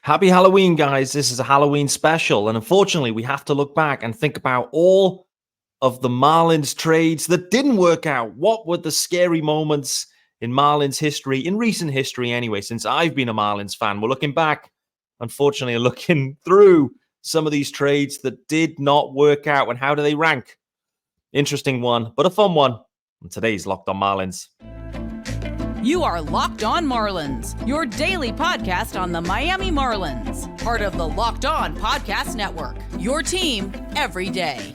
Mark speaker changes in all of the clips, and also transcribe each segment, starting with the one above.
Speaker 1: Happy Halloween, guys. This is a Halloween special. And unfortunately, we have to look back and think about all of the Marlins trades that didn't work out. What were the scary moments in Marlins history, in recent history anyway, since I've been a Marlins fan? We're looking back, unfortunately, looking through some of these trades that did not work out. And how do they rank? Interesting one, but a fun one. And today's Locked on Marlins.
Speaker 2: You are Locked On Marlins, your daily podcast on the Miami Marlins. Part of the Locked On Podcast Network, your team every day.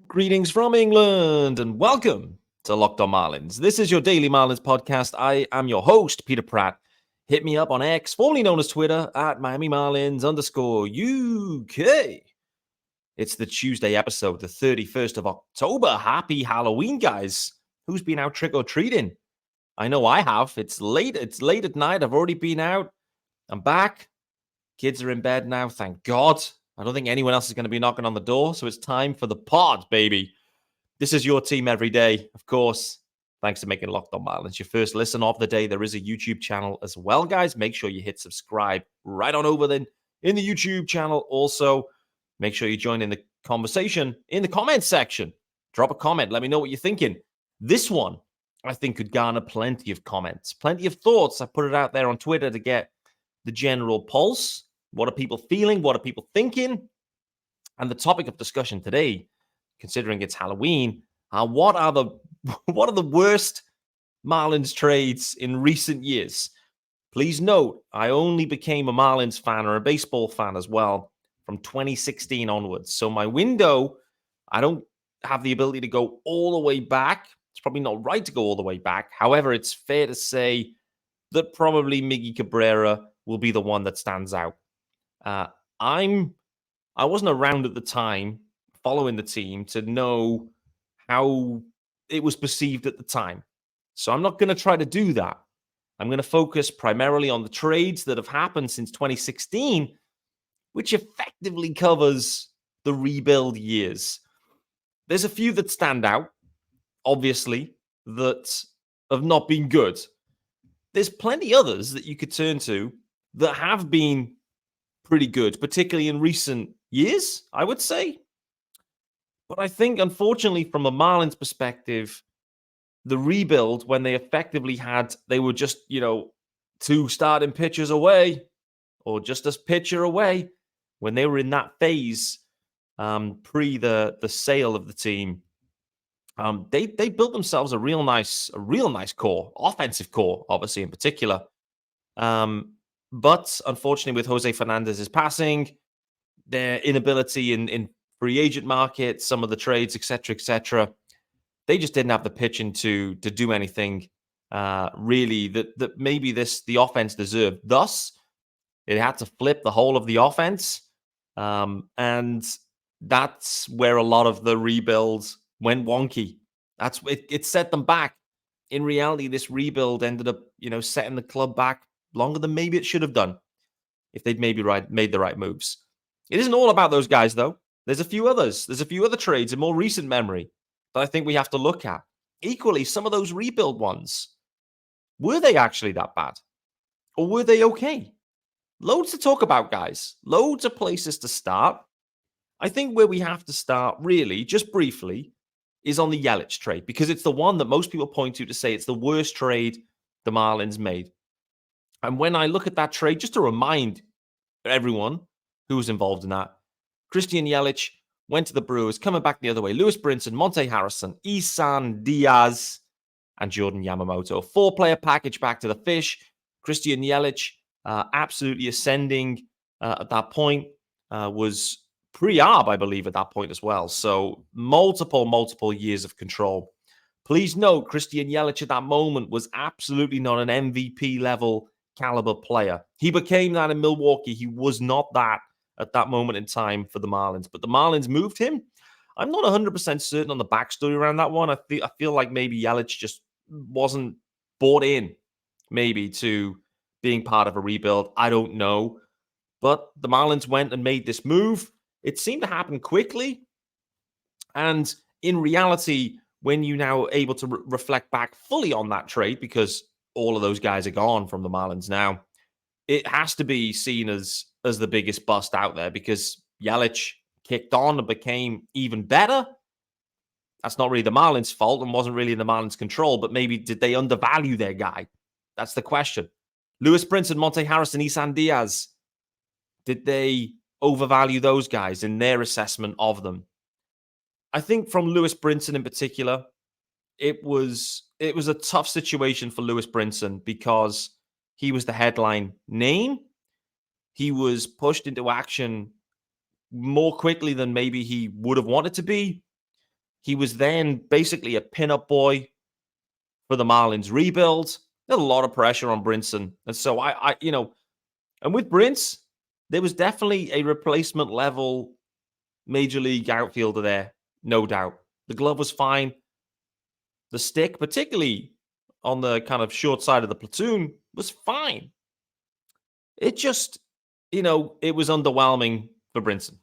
Speaker 1: Greetings from England and welcome to Locked on Marlins. This is your daily Marlins podcast. I am your host, Peter Pratt. Hit me up on X, formerly known as Twitter, at Miami Marlins _UK. It's the Tuesday episode, the 31st of October. Happy Halloween, guys. Who's been out trick-or-treating? I know I have. It's late at night. I've already been out. I'm back. Kids are in bed now, thank God. I don't think anyone else is going to be knocking on the door, so it's time for the pod, baby. This is your team every day, of course. Thanks for making Locked on Marlins your first listen of the day. There is a YouTube channel as well, guys. Make sure you hit subscribe right on over then in the YouTube channel. Also, make sure you join in the conversation in the comments section. Drop a comment. Let me know what you're thinking. This one, I think, could garner plenty of comments, plenty of thoughts. I put it out there on Twitter to get the general pulse. What are people feeling? What are people thinking? And the topic of discussion today, considering it's Halloween, what are the worst Marlins trades in recent years? Please note, I only became a Marlins fan or a baseball fan as well from 2016 onwards. So my window, I don't have the ability to go all the way back. It's probably not right to go all the way back. However, it's fair to say that probably Miggy Cabrera will be the one that stands out. I wasn't around at the time following the team to know how it was perceived at the time. So I'm not going to try to do that. I'm going to focus primarily on the trades that have happened since 2016, which effectively covers the rebuild years. There's a few that stand out, obviously, that have not been good. There's plenty others that you could turn to that have been pretty good, particularly in recent years, I would say. But I think, unfortunately, from a Marlins perspective, the rebuild, when they effectively they were just, two starting pitchers away or just a pitcher away, when they were in that phase pre the sale of the team, they built themselves a real nice core, offensive core, obviously, in particular. But unfortunately, with Jose Fernandez's passing, their inability in free agent market, some of the trades, etc., they just didn't have the pitching to do anything really that maybe the offense deserved. Thus, it had to flip the whole of the offense, and that's where a lot of the rebuilds went wonky. It set them back. In reality, this rebuild ended up, setting the club back longer than maybe it should have done if they'd maybe made the right moves. It isn't all about those guys, though. There's a few others. There's a few other trades in more recent memory that I think we have to look at. Equally, some of those rebuild ones, were they actually that bad? Or were they okay? Loads to talk about, guys. Loads of places to start. I think where we have to start, really, just briefly, is on the Yelich trade, because it's the one that most people point to say it's the worst trade the Marlins made. And when I look at that trade, just to remind everyone who was involved in that, Christian Yelich went to the Brewers, coming back the other way. Lewis Brinson, Monte Harrison, Isan Diaz, and Jordan Yamamoto. 4-player package back to the Fish. Christian Yelich, absolutely ascending at that point, was pre-arb, I believe, at that point as well. So multiple years of control. Please note, Christian Yelich at that moment was absolutely not an MVP level caliber player. He became that in Milwaukee. He was not that at that moment in time for the Marlins. But the Marlins moved him. I'm not 100% certain on the backstory around that one. I feel like maybe Yelich just wasn't bought in, maybe, to being part of a rebuild. I don't know. But the Marlins went and made this move. It seemed to happen quickly. And in reality, when you now able to reflect back fully on that trade, because all of those guys are gone from the Marlins now, it has to be seen as the biggest bust out there, because Yelich kicked on and became even better. That's not really the Marlins' fault and wasn't really in the Marlins' control, but maybe did they undervalue their guy? That's the question. Lewis Brinson, Monte Harris, and Isan Diaz, did they overvalue those guys in their assessment of them? I think from Lewis Brinson in particular, it was a tough situation for Lewis Brinson because he was the headline name. He was pushed into action more quickly than maybe he would have wanted to be. He was then basically a pinup boy for the Marlins rebuild. There's a lot of pressure on Brinson. And so and with Brince, there was definitely a replacement level major league outfielder there, no doubt. The glove was fine. The stick, particularly on the kind of short side of the platoon, was fine. It just, it was underwhelming for Brinson.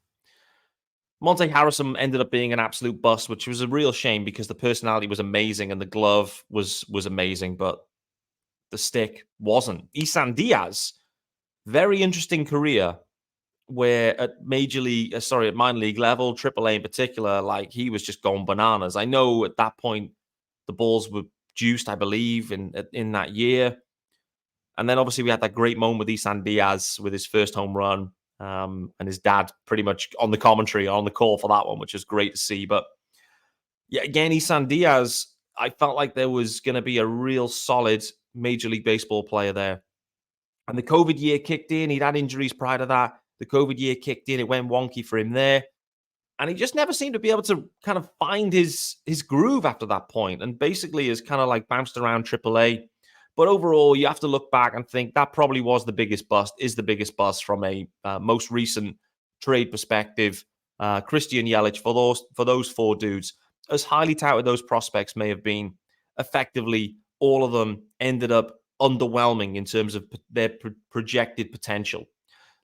Speaker 1: Monte Harrison ended up being an absolute bust, which was a real shame because the personality was amazing and the glove was amazing, but the stick wasn't. Isan Diaz, very interesting career, where at minor league level, AAA in particular, like he was just going bananas. I know at that point the balls were juiced, I believe, in that year. And then obviously we had that great moment with Isan Diaz with his first home run. And his dad pretty much on the commentary, on the call for that one, which was great to see. But yeah, again, Isan Diaz, I felt like there was going to be a real solid Major League Baseball player there. And the COVID year kicked in. He'd had injuries prior to that. The COVID year kicked in. It went wonky for him there. And he just never seemed to be able to kind of find his groove after that point. And basically has kind of like bounced around AAA. But overall, you have to look back and think that probably was the biggest bust, is the biggest bust from a most recent trade perspective. Christian Yelich, for those four dudes, as highly touted those prospects may have been, effectively all of them ended up underwhelming in terms of their projected potential.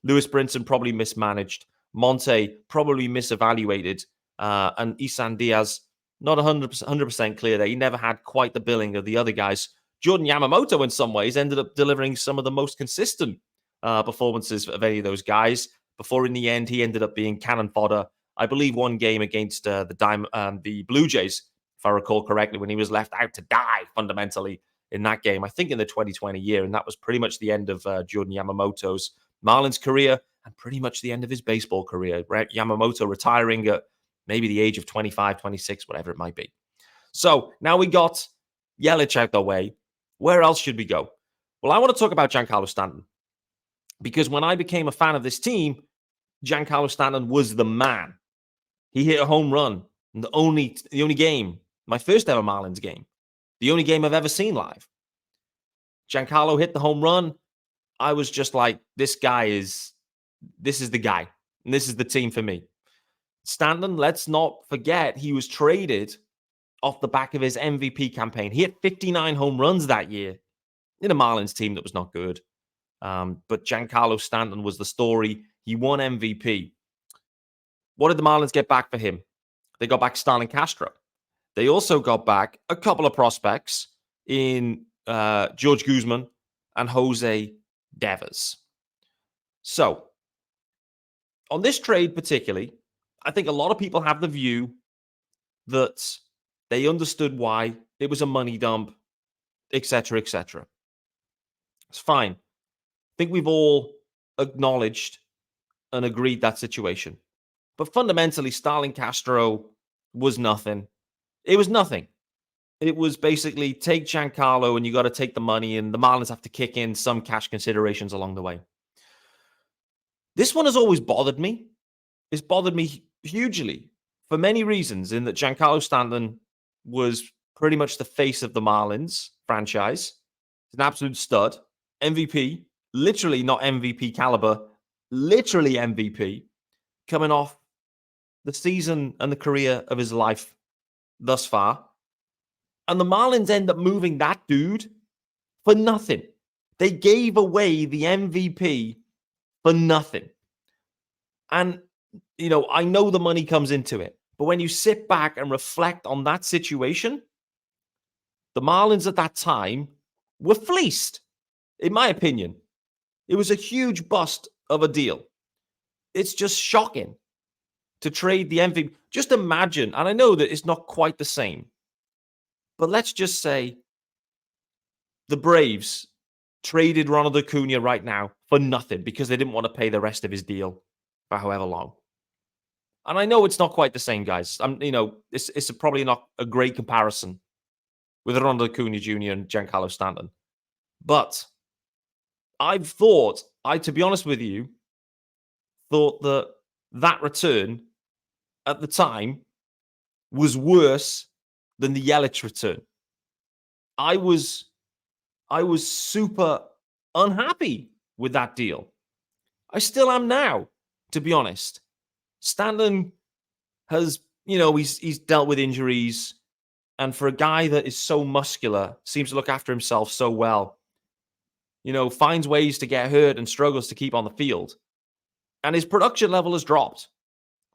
Speaker 1: Lewis Brinson probably mismanaged. Monte probably misevaluated. And Isan Diaz, not 100% clear there. He never had quite the billing of the other guys. Jordan Yamamoto, in some ways, ended up delivering some of the most consistent performances of any of those guys. Before, in the end, he ended up being cannon fodder. I believe one game against the Blue Jays, if I recall correctly, when he was left out to die fundamentally in that game. I think in the 2020 year, and that was pretty much the end of Jordan Yamamoto's Marlins career and pretty much the end of his baseball career. Right? Yamamoto retiring at maybe the age of 25, 26, whatever it might be. So now we got Yelich out the way. Where else should we go? Well, I want to talk about Giancarlo Stanton, because when I became a fan of this team, Giancarlo Stanton was the man. He hit a home run in the only game, my first ever Marlins game, the only game I've ever seen live. Giancarlo hit the home run. I was just like, this is the guy, and this is the team for me. Stanton, let's not forget, he was traded off the back of his MVP campaign. He hit 59 home runs that year in a Marlins team that was not good. But Giancarlo Stanton was the story. He won MVP. What did the Marlins get back for him? They got back Starlin Castro. They also got back a couple of prospects in George Guzman and Jose Devers. So, on this trade particularly, I think a lot of people have the view that they understood why it was a money dump, etc., etc. It's fine. I think we've all acknowledged and agreed that situation. But fundamentally, Starlin Castro was nothing. It was nothing. It was basically take Giancarlo and you got to take the money, and the Marlins have to kick in some cash considerations along the way. This one has always bothered me. It's bothered me hugely for many reasons, in that Giancarlo Stanton was pretty much the face of the Marlins franchise. He's an absolute stud. MVP, literally not MVP caliber, literally MVP, coming off the season and the career of his life thus far. And the Marlins end up moving that dude for nothing. They gave away the MVP for nothing. And, I know the money comes into it. But when you sit back and reflect on that situation, the Marlins at that time were fleeced, in my opinion. It was a huge bust of a deal. It's just shocking to trade the MVP. Just imagine, and I know that it's not quite the same, but let's just say the Braves traded Ronald Acuna right now for nothing because they didn't want to pay the rest of his deal for however long. And I know it's not quite the same, guys. It's probably not a great comparison with Ronald Acuna Jr. and Giancarlo Stanton. But to be honest with you, thought that return at the time was worse than the Yelich return. I was super unhappy with that deal. I still am now, to be honest. Stanton has, he's dealt with injuries. And for a guy that is so muscular, seems to look after himself so well, finds ways to get hurt and struggles to keep on the field. And his production level has dropped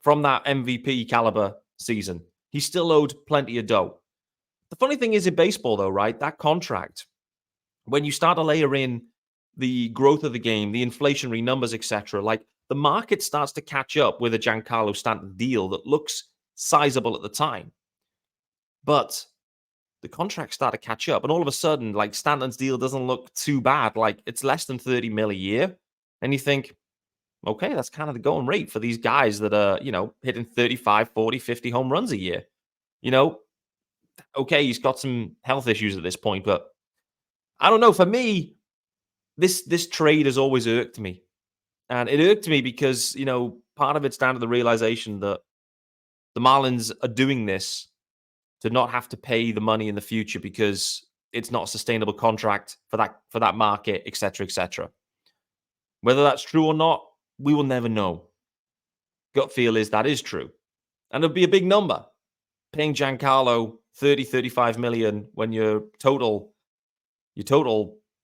Speaker 1: from that MVP caliber season. He still owed plenty of dough. The funny thing is in baseball, though, right? That contract, when you start to layer in the growth of the game, the inflationary numbers, etc., like the market starts to catch up with a Giancarlo Stanton deal that looks sizable at the time. But the contracts start to catch up. And all of a sudden, like Stanton's deal doesn't look too bad. Like it's less than 30 mil a year. And you think, okay, that's kind of the going rate for these guys that are, hitting 35, 40, 50 home runs a year. Okay, he's got some health issues at this point, but I don't know. For me, this trade has always irked me. And it irked me because, part of it's down to the realization that the Marlins are doing this to not have to pay the money in the future because it's not a sustainable contract for that market, et cetera, et cetera. Whether that's true or not, we will never know. Gut feel is that is true. And it'll be a big number. Paying Giancarlo 30, 35 million when your total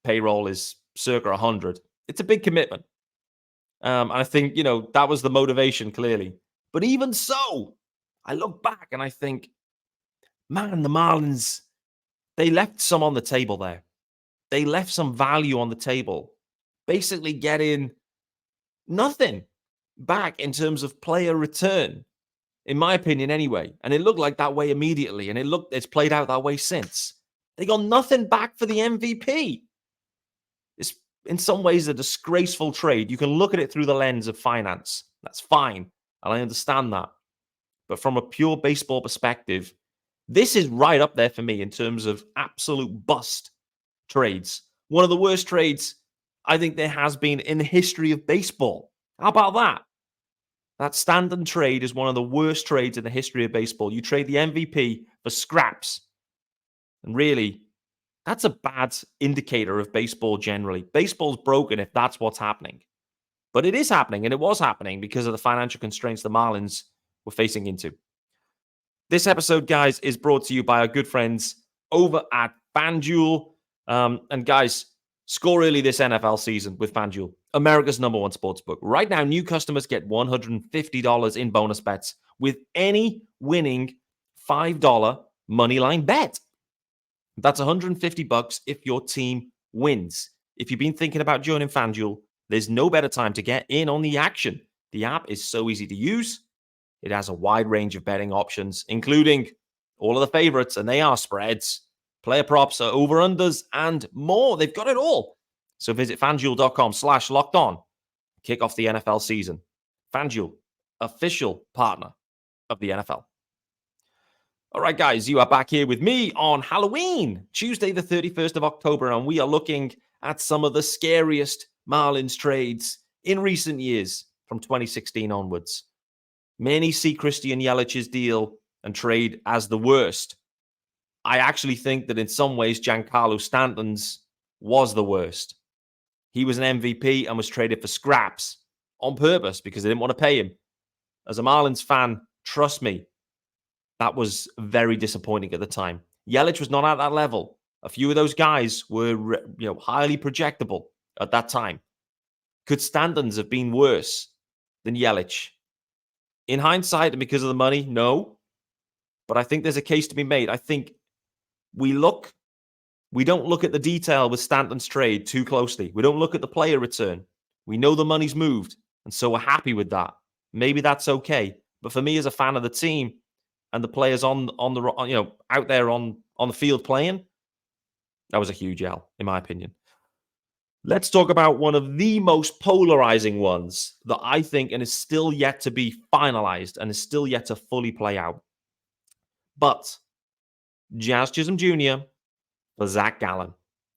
Speaker 1: payroll is circa 100. It's a big commitment. And I think, that was the motivation, clearly. But even so, I look back and I think, man, the Marlins, they left some on the table there. They left some value on the table. Basically getting nothing back in terms of player return, in my opinion anyway. And it looked like that way immediately. And it's played out that way since. They got nothing back for the MVP. It's in some ways a disgraceful trade. You can look at it through the lens of finance. That's fine. And I understand that. But from a pure baseball perspective, this is right up there for me in terms of absolute bust trades. One of the worst trades I think there has been in the history of baseball. How about that? That Stanton trade is one of the worst trades in the history of baseball. You trade the MVP for scraps. And really, that's a bad indicator of baseball generally. Baseball's broken if that's what's happening. But it is happening, and it was happening because of the financial constraints the Marlins were facing into. This episode, guys, is brought to you by our good friends over at FanDuel. And guys, score early this NFL season with FanDuel, America's number one sportsbook. Right now, new customers get $150 in bonus bets with any winning $5 moneyline bet. That's $150 if your team wins. If you've been thinking about joining FanDuel, there's no better time to get in on the action. The app is so easy to use. It has a wide range of betting options, including all of the favorites, and they are spreads, player props, over-unders, and more. They've got it all. So visit FanDuel.com/lockedon. Kick off the NFL season. FanDuel, official partner of the NFL. All right, guys, you are back here with me on Halloween, Tuesday, the 31st of October, and we are looking at some of the scariest Marlins trades in recent years from 2016 onwards. Many see Christian Yelich's deal and trade as the worst. I actually think that in some ways, Giancarlo Stanton's was the worst. He was an MVP and was traded for scraps on purpose because they didn't want to pay him. As a Marlins fan, trust me, that was very disappointing at the time. Yelich was not at that level. A few of those guys were, highly projectable at that time. Could Stanton's have been worse than Yelich? In hindsight and because of the money, no. But I think there's a case to be made. I think we don't look at the detail with Stanton's trade too closely. We don't look at the player return. We know the money's moved, and so we're happy with that. Maybe that's okay. But for me, as a fan of the team and the players on the out there on the field playing, that was a huge L, in my opinion. Let's talk about one of the most polarizing ones that I think and is still yet to be finalized and is still yet to fully play out. But Jazz Chisholm Jr. for Zach Gallen.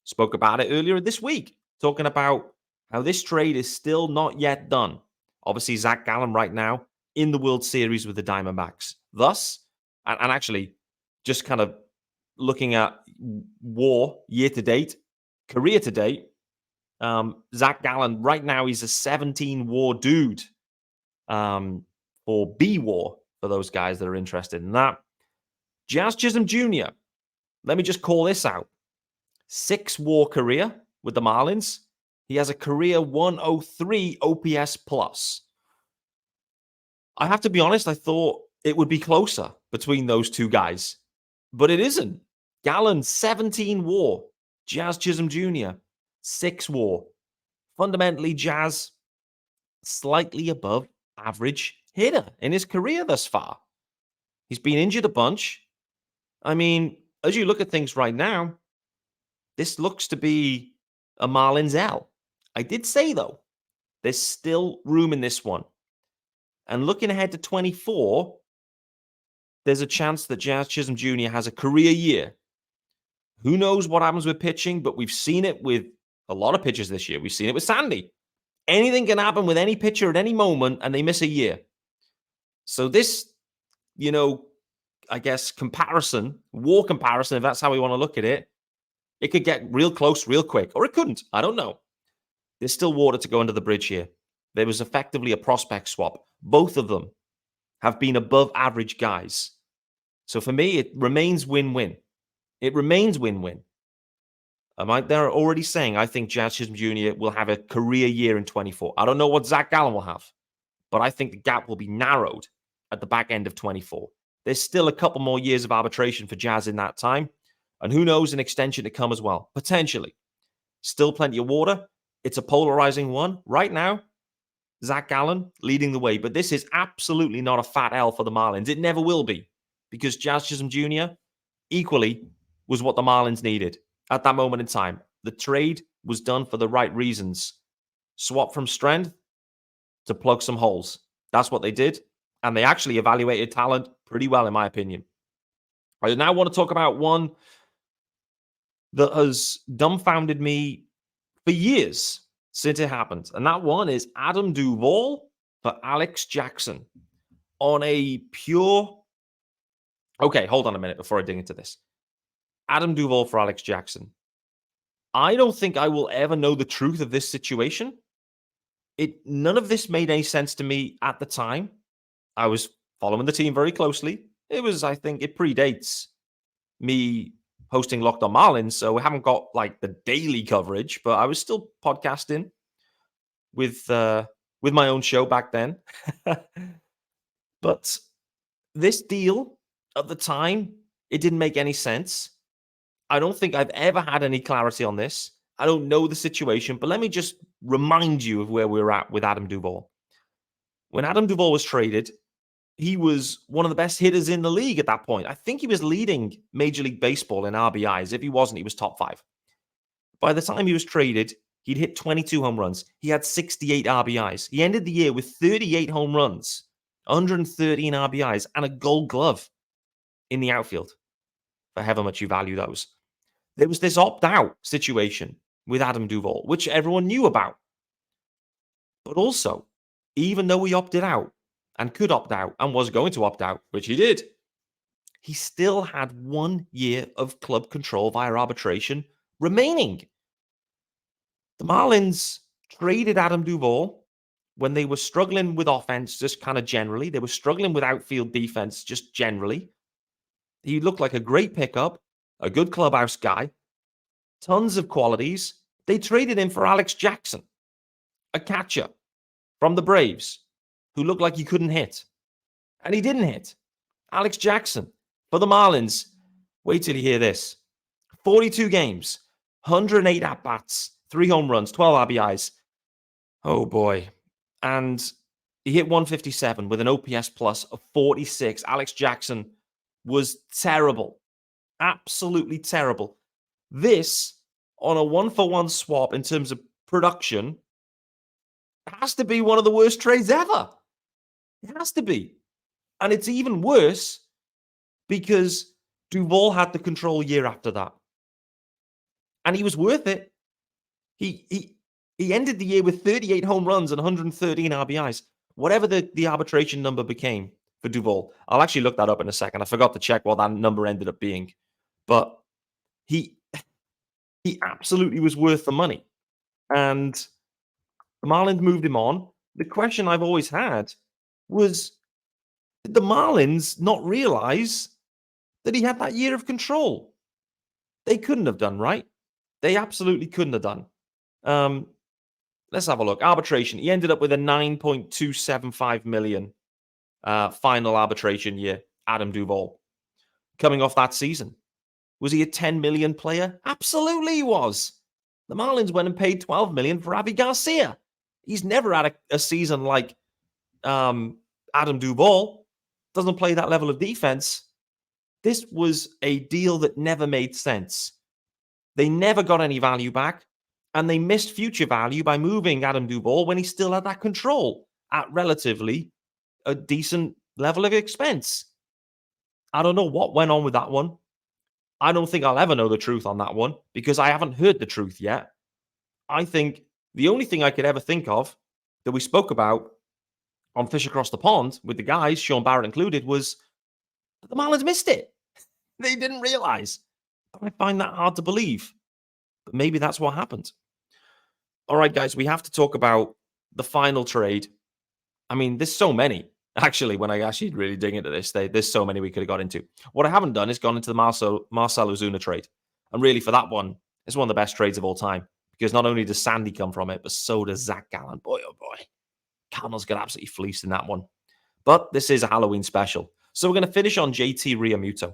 Speaker 1: Spoke about it earlier this week, talking about how this trade is still not yet done. Obviously, Zach Gallen right now in the World Series with the Diamondbacks. Thus, and actually just kind of looking at WAR year to date, career to date, Zach Gallen right now, he's a 17 WAR dude for B WAR for those guys that are interested in that. Jazz Chisholm Jr., let me just call this out. 6 WAR career with the Marlins. He has a career 103 OPS plus. I have to be honest, I thought it would be closer between those two guys, but it isn't. Gallen, 17 WAR. Jazz Chisholm Jr., 6 WAR. Fundamentally, Jazz, slightly above average hitter in his career thus far. He's been injured a bunch. I mean, as you look at things right now, this looks to be a Marlins L. I did say, though, there's still room in this one. And looking ahead to 24, there's a chance that Jazz Chisholm Jr. has a career year. Who knows what happens with pitching, but we've seen it with a lot of pitchers this year. We've seen it with Sandy. Anything can happen with any pitcher at any moment, and they miss a year. So this, I guess, WAR comparison, if that's how we want to look at it, it could get real close real quick, or it couldn't. I don't know. There's still water to go under the bridge here. There was effectively a prospect swap. Both of them have been above average guys. So for me, it remains win-win. It remains win-win. They're already saying I think Jazz Chisholm Jr. will have a career year in 24. I don't know what Zach Gallen will have, but I think the gap will be narrowed at the back end of 24. There's still a couple more years of arbitration for Jazz in that time. And who knows, an extension to come as well, potentially. Still plenty of water. It's a polarizing one. Right now, Zach Gallen leading the way. But this is absolutely not a fat L for the Marlins. It never will be. Because Jazz Chisholm Jr. equally was what the Marlins needed at that moment in time. The trade was done for the right reasons. Swap from strength to plug some holes. That's what they did. And they actually evaluated talent pretty well, in my opinion. I now want to talk about one that has dumbfounded me for years since it happened. And that one is Adam Duvall for Alex Jackson on a pure... Okay, hold on a minute before I dig into this. Adam Duvall for Alex Jackson. I don't think I will ever know the truth of this situation. None of this made any sense to me at the time. I was following the team very closely. I think it predates me hosting Locked on Marlins, so we haven't got like the daily coverage, but I was still podcasting with my own show back then. But this deal at the time, it didn't make any sense. I don't think I've ever had any clarity on this. I don't know the situation, but let me just remind you of where we were at with Adam Duvall. When Adam Duvall was traded, he was one of the best hitters in the league at that point. I think he was leading Major League Baseball in RBIs. If he wasn't, he was top 5. By the time he was traded, he'd hit 22 home runs. He had 68 RBIs. He ended the year with 38 home runs, 113 RBIs, and a gold glove in the outfield, for however much you value those. There was this opt-out situation with Adam Duvall, which everyone knew about. But also, even though he opted out and could opt out and was going to opt out, which he did, he still had 1 year of club control via arbitration remaining. The Marlins traded Adam Duvall when they were struggling with offense, just kind of generally. They were struggling with outfield defense, just generally. He looked like a great pickup, a good clubhouse guy, tons of qualities. They traded him for Alex Jackson, a catcher from the Braves who looked like he couldn't hit. And he didn't hit. Alex Jackson for the Marlins. Wait till you hear this. 42 games, 108 at-bats, 3 home runs, 12 RBIs. Oh, boy. And he hit 157 with an OPS plus of 46. Alex Jackson was terrible. Absolutely terrible. This, on a 1-for-1 swap in terms of production, has to be one of the worst trades ever. It has to be. And it's even worse because Duvall had the control year after that. And he was worth it. He ended the year with 38 home runs and 113 RBIs. Whatever the arbitration number became for Duvall. I'll actually look that up in a second. I forgot to check what that number ended up being. But he absolutely was worth the money. And the Marlins moved him on. The question I've always had was, did the Marlins not realize that he had that year of control? They couldn't have done, right? They absolutely couldn't have done. Let's have a look. Arbitration. He ended up with a $9.275 million final arbitration year, Adam Duvall. Coming off that season. Was he a $10 million player? Absolutely he was. The Marlins went and paid $12 million for Avi Garcia. He's never had a season like Adam Duvall. Doesn't play that level of defense. This was a deal that never made sense. They never got any value back, and they missed future value by moving Adam Duvall when he still had that control at relatively a decent level of expense. I don't know what went on with that one. I don't think I'll ever know the truth on that one because I haven't heard the truth yet. I think the only thing I could ever think of that we spoke about on Fish Across the Pond with the guys, Sean Barrett included, was that the Marlins missed it. They didn't realize. But I find that hard to believe. But maybe that's what happened. All right, guys, we have to talk about the final trade. I mean, there's so many. Actually, when I actually really dig into this, there's so many we could have got into. What I haven't done is gone into the Marcell Ozuna trade. And really, for that one, it's one of the best trades of all time. Because not only does Sandy come from it, but so does Zach Gallen. Boy, oh boy. Cardinals got absolutely fleeced in that one. But this is a Halloween special. So we're going to finish on JT Realmuto.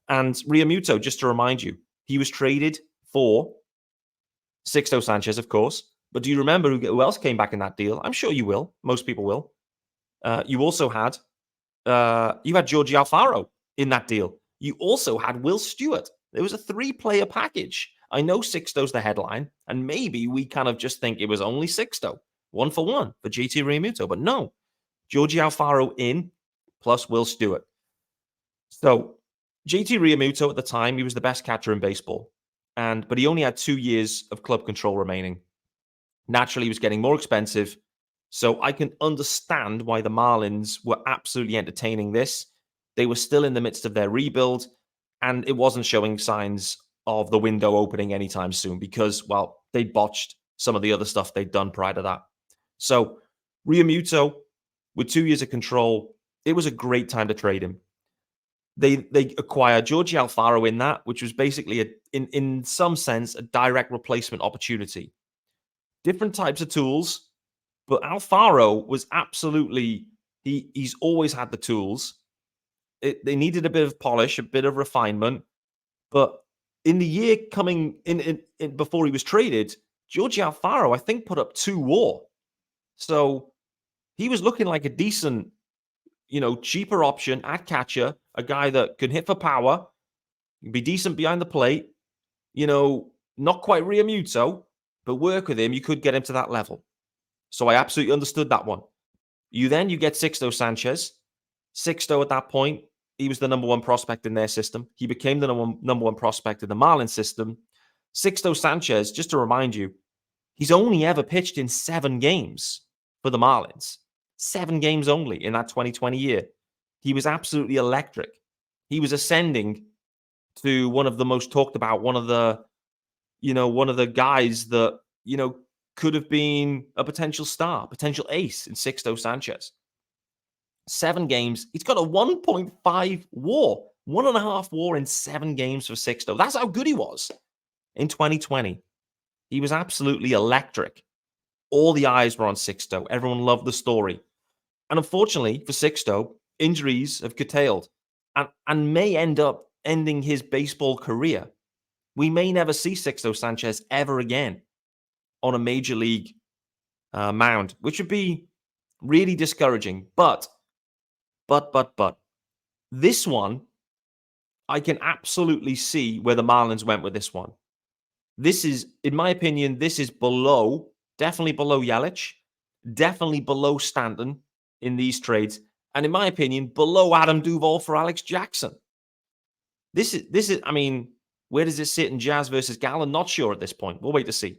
Speaker 1: And Realmuto, just to remind you, he was traded for Sixto Sanchez, of course. But do you remember who else came back in that deal? I'm sure you will. Most people will. You also had Georgie Alfaro in that deal. You also had Will Stewart. There was a 3-player package. I know Sixto's the headline, and maybe we kind of just think it was only Sixto, 1-for-1 for JT Realmuto. But no, Georgie Alfaro in, plus Will Stewart. So JT Realmuto at the time, he was the best catcher in baseball. But he only had 2 years of club control remaining. Naturally, he was getting more expensive. So I can understand why the Marlins were absolutely entertaining this. They were still in the midst of their rebuild, and it wasn't showing signs of the window opening anytime soon because, well, they botched some of the other stuff they'd done prior to that. So Realmuto, with 2 years of control, it was a great time to trade him. They acquired Georgie Alfaro in that, which was basically, in some sense, a direct replacement opportunity. Different types of tools, but Alfaro was absolutely, he's always had the tools. They needed a bit of polish, a bit of refinement. But in the year coming in before he was traded, Georgie Alfaro, I think, put up 2 WAR. So he was looking like a decent, cheaper option at catcher, a guy that can hit for power, be decent behind the plate, not quite Realmuto, but work with him, you could get him to that level. So I absolutely understood that one. You get Sixto Sanchez. Sixto at that point, he was the number 1 prospect in their system. He became the number one prospect in the Marlins system. Sixto Sanchez, just to remind you, he's only ever pitched in 7 games for the Marlins. 7 games only in that 2020 year. He was absolutely electric. He was ascending to one of the most talked about, one of the guys that, could have been a potential star, potential ace in Sixto Sanchez. 7 games. He's got a 1.5 WAR, 1.5 WAR in 7 games for Sixto. That's how good he was in 2020. He was absolutely electric. all the eyes were on Sixto. Everyone loved the story. And unfortunately for Sixto, injuries have curtailed and may end up ending his baseball career. We may never see Sixto Sanchez ever again on a major league mound, which would be really discouraging. But, this one, I can absolutely see where the Marlins went with this one. This is, in my opinion, this is definitely below Yelich, definitely below Stanton in these trades, and in my opinion, below Adam Duvall for Alex Jackson. This is, I mean, where does it sit in Jazz versus Gallen? Not sure at this point. We'll wait to see.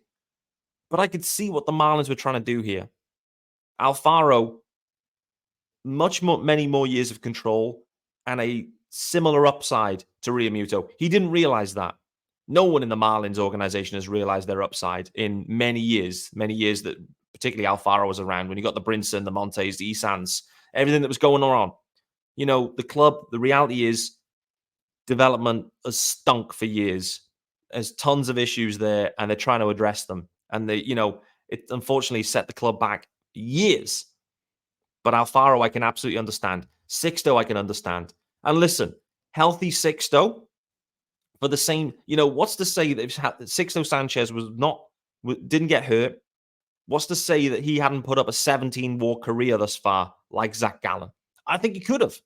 Speaker 1: But I could see what the Marlins were trying to do here. Alfaro, many more years of control and a similar upside to Realmuto. He didn't realize that. No one in the Marlins organization has realized their upside in many years that particularly Alfaro was around when you got the Brinson, the Montes, the Isans, everything that was going on. You know, the club, the reality is development has stunk for years. There's tons of issues there and they're trying to address them. And they, you know, it unfortunately set the club back years. But Alfaro, I can absolutely understand. Sixto, I can understand. And listen, healthy Sixto, for the same, you know, what's to say that Sixto Sanchez didn't get hurt? What's to say that he hadn't put up a 17-WAR career thus far, like Zach Gallen? I think he could have.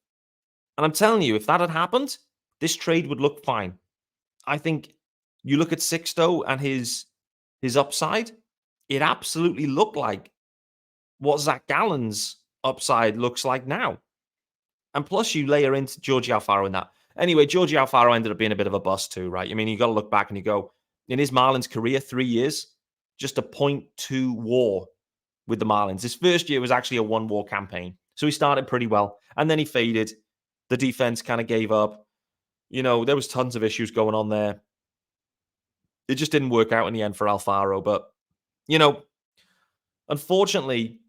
Speaker 1: And I'm telling you, if that had happened, this trade would look fine. I think you look at Sixto and his upside, it absolutely looked like what Zach Gallen's upside looks like now. And plus, you layer into Georgie Alfaro in that. Anyway, Georgie Alfaro ended up being a bit of a bust too, right? I mean, you got to look back and you go, in his Marlins career, 3 years, just a 0.2 WAR with the Marlins. His first year was actually a 1 WAR campaign. So he started pretty well. And then he faded. The defense kind of gave up. You know, there was tons of issues going on there. It just didn't work out in the end for Alfaro. But, you know, unfortunately,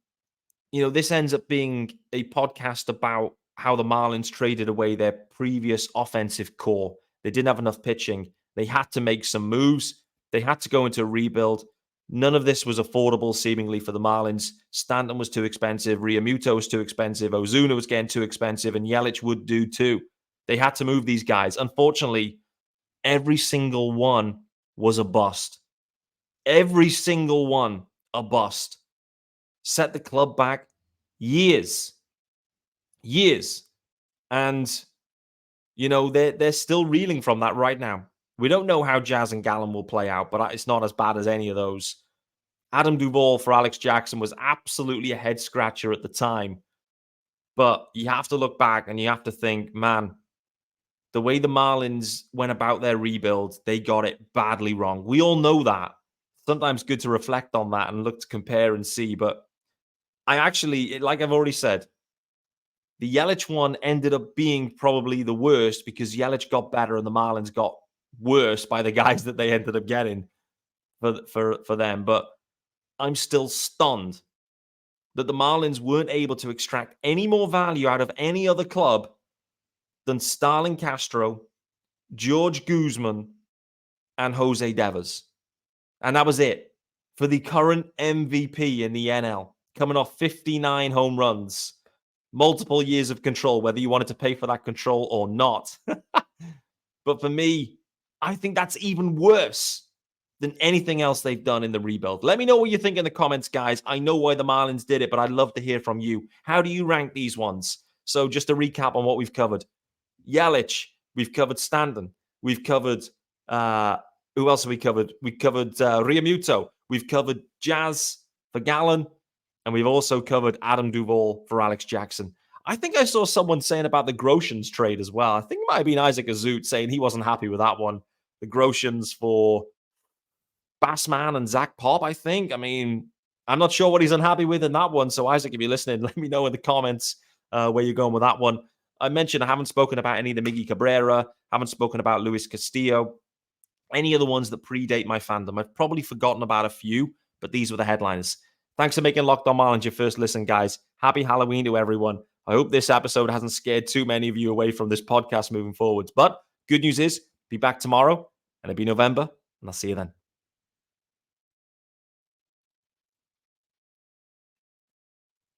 Speaker 1: you know, this ends up being a podcast about how the Marlins traded away their previous offensive core. They didn't have enough pitching. They had to make some moves. They had to go into a rebuild. None of this was affordable, seemingly, for the Marlins. Stanton was too expensive. Realmuto was too expensive. Ozuna was getting too expensive. And Yelich would do too. They had to move these guys. Unfortunately, every single one was a bust. Every single one a bust. Set the club back years. And, you know, they're still reeling from that right now. We don't know how Jazz and Gallen will play out, but it's not as bad as any of those. Adam Duvall for Alex Jackson was absolutely a head scratcher at the time. But you have to look back and you have to think, man, the way the Marlins went about their rebuild, they got it badly wrong. We all know that. Sometimes good to reflect on that and look to compare and see. But I actually, like I've already said, the Yelich one ended up being probably the worst because Yelich got better and the Marlins got worse by the guys that they ended up getting for them. But I'm still stunned that the Marlins weren't able to extract any more value out of any other club than Starlin Castro, George Guzman, and Jose Devers. And that was it for the current MVP in the NL, coming off 59 home runs, multiple years of control, whether you wanted to pay for that control or not. But for me, I think that's even worse than anything else they've done in the rebuild. Let me know what you think in the comments, guys. I know why the Marlins did it, but I'd love to hear from you. How do you rank these ones? So just to recap on what we've covered. Yelich, we've covered Stanton. We've covered, who else have we covered? We covered Realmuto. We've covered Jazz for Gallen. And we've also covered Adam Duvall for Alex Jackson. I think I saw someone saying about the Groshans trade as well. I think it might have been Isaac Azut saying he wasn't happy with that one. The Groshans for Bassman and Zach Pop, I think. I mean, I'm not sure what he's unhappy with in that one. So, Isaac, if you're listening, let me know in the comments where you're going with that one. I mentioned I haven't spoken about any of the Miggy Cabrera, haven't spoken about Luis Castillo, any of the ones that predate my fandom. I've probably forgotten about a few, but these were the headlines. Thanks for making Locked On Marlins your first listen, guys. Happy Halloween to everyone. I hope this episode hasn't scared too many of you away from this podcast moving forwards. But good news is, be back tomorrow, and it'll be November, and I'll see you then.